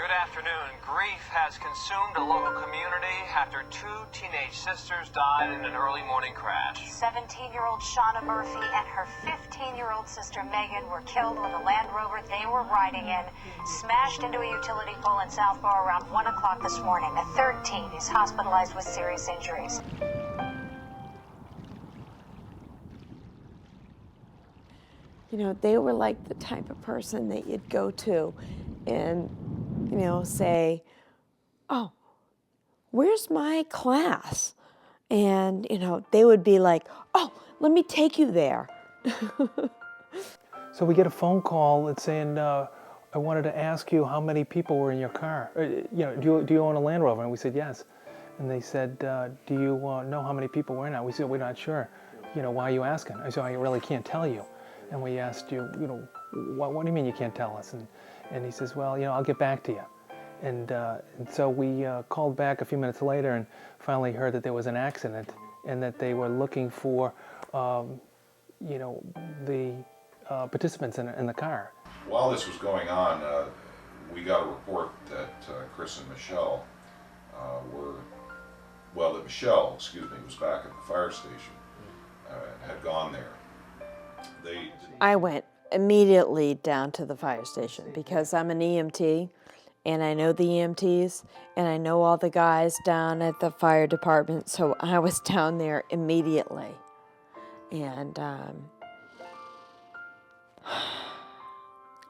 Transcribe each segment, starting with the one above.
Good afternoon. Grief has consumed a local community after two teenage sisters died in an early morning crash. 17-year-old Shauna Murphy and her 15-year-old sister Meghan were killed when the Land Rover they were riding in smashed into a utility pole in Southborough around 1 o'clock this morning. A third teen is hospitalized with serious injuries. You know, they were like the type of person that you'd go to and, you know, say, oh, where's my class? And, you know, they would be like, oh, let me take you there. So we get a phone call that's saying, I wanted to ask you how many people were in your car. You know, do you own a Land Rover? And we said, yes. And they said, do you know how many people were in it? We said, we're not sure. You know, why are you asking? I said, I really can't tell you. And we asked you, you know, what do you mean you can't tell us? And he says, well, you know, I'll get back to you. And so we called back a few minutes later and finally heard that there was an accident and that they were looking for, you know, the participants in the car. While this was going on, we got a report that Chris and Michelle that Michelle, was back at the fire station and had gone there. I went immediately down to the fire station because I'm an EMT and I know the EMTs and I know all the guys down at the fire department, so I was down there immediately. And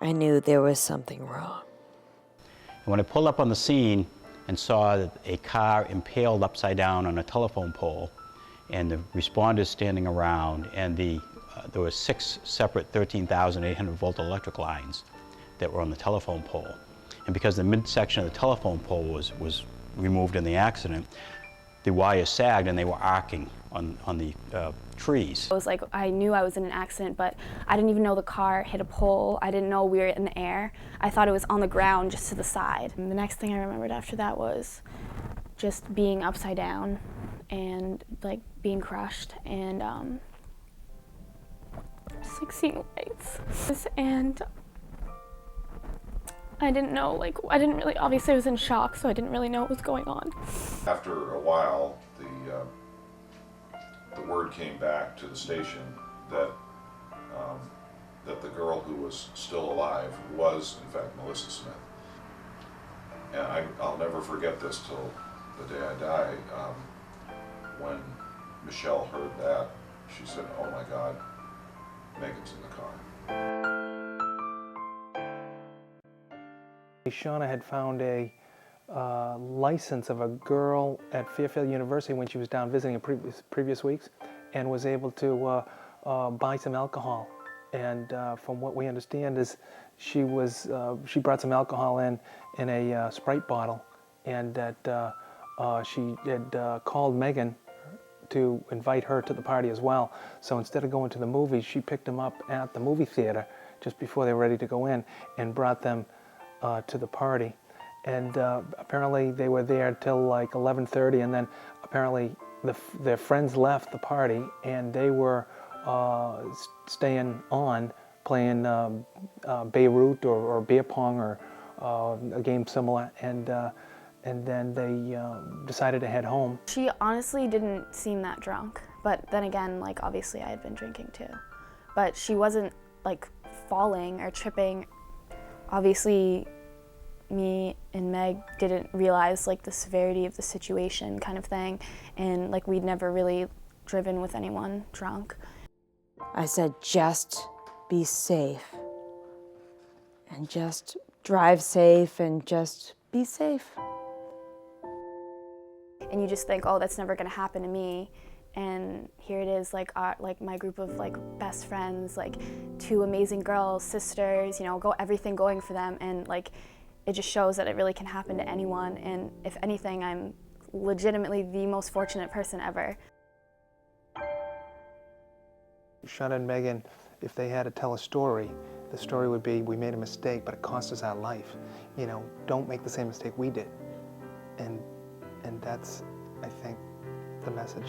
I knew there was something wrong. And when I pulled up on the scene and saw a car impaled upside down on a telephone pole and the responders standing around, and there were 6 separate 13,800 volt electric lines that were on the telephone pole. And because the midsection of the telephone pole was removed in the accident, the wires sagged and they were arcing on the trees. It was like I knew I was in an accident, but I didn't even know the car hit a pole. I didn't know we were in the air. I thought it was on the ground just to the side. And the next thing I remembered after that was just being upside down and like being crushed and just like seeing lights. And I didn't know, like, obviously I was in shock, so I didn't really know what was going on. After a while, the word came back to the station that that the girl who was still alive was, in fact, Melissa Smith. And I'll never forget this till the day I die. When Michelle heard that, she said, oh my God, Meghan's in the car. Shauna had found a license of a girl at Fairfield University when she was down visiting in previous weeks, and was able to buy some alcohol. And from what we understand is she brought some alcohol in a Sprite bottle, and that she had called Meghan to invite her to the party as well. So instead of going to the movies, she picked them up at the movie theater just before they were ready to go in and brought them to the party. And apparently they were there till like 11:30, and then apparently their friends left the party and they were staying on playing Beirut or beer pong or a game similar, and then they decided to head home. She honestly didn't seem that drunk, but then again, like, obviously I had been drinking too. But she wasn't like falling or tripping. Obviously, me and Meg didn't realize like the severity of the situation kind of thing, and like we'd never really driven with anyone drunk. I said, just be safe and just drive safe and just be safe. And you just think, oh, that's never gonna happen to me. And here it is, like my group of like best friends, like 2 amazing girls, sisters, you know, everything going for them, and like it just shows that it really can happen to anyone. And if anything, I'm legitimately the most fortunate person ever. Shauna and Meghan, if they had to tell a story, the story would be, we made a mistake, but it cost us our life. You know, don't make the same mistake we did. And that's, I think, the message.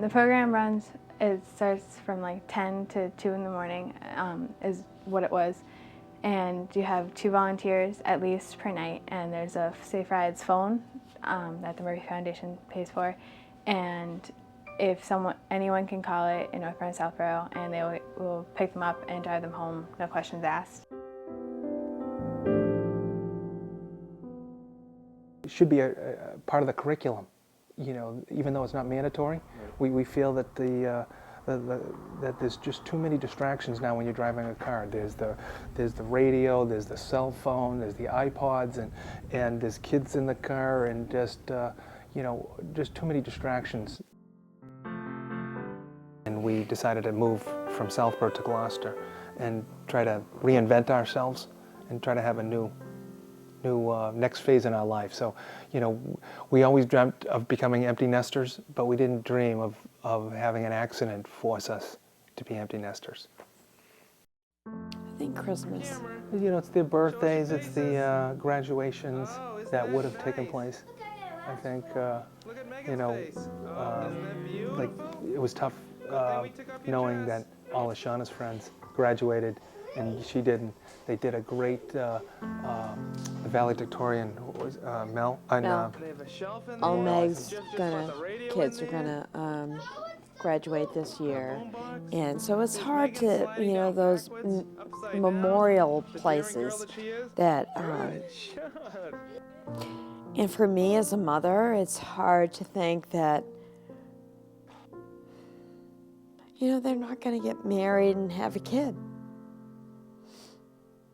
The program runs It starts from like 10 to 2 in the morning is what it was. And you have 2 volunteers at least per night, and there's a Safe Rides phone that the Murphy Foundation pays for. And if anyone can call it in Northborough and Southborough, and they will pick them up and drive them home, no questions asked. It should be a part of the curriculum, you know, even though it's not mandatory. We feel that that there's just too many distractions now when you're driving a car. There's the radio, there's the cell phone, there's the iPods, and there's kids in the car, and just you know, just too many distractions. And we decided to move from Southborough to Gloucester and try to reinvent ourselves and try to have a new next phase in our life. So, you know, we always dreamt of becoming empty nesters, but we didn't dream of having an accident force us to be empty nesters. I think Christmas. You know, it's their birthdays, it's the graduations that would have taken place. I think, you know, like it was tough knowing that all of Shauna's friends graduated and she didn't. They did a great, the valedictorian, Mel? All Meg's kids are gonna graduate this year. And so it's hard to, you know, those memorial places that, and for me as a mother, it's hard to think that, you know, they're not gonna get married and have a kid.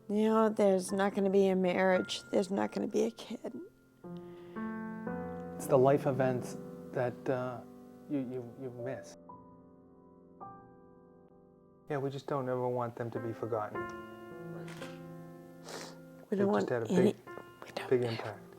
You know, there's not going to be a marriage. There's not going to be a kid. It's the life events that you miss. Yeah, we just don't ever want them to be forgotten. We don't want just had a any. big impact.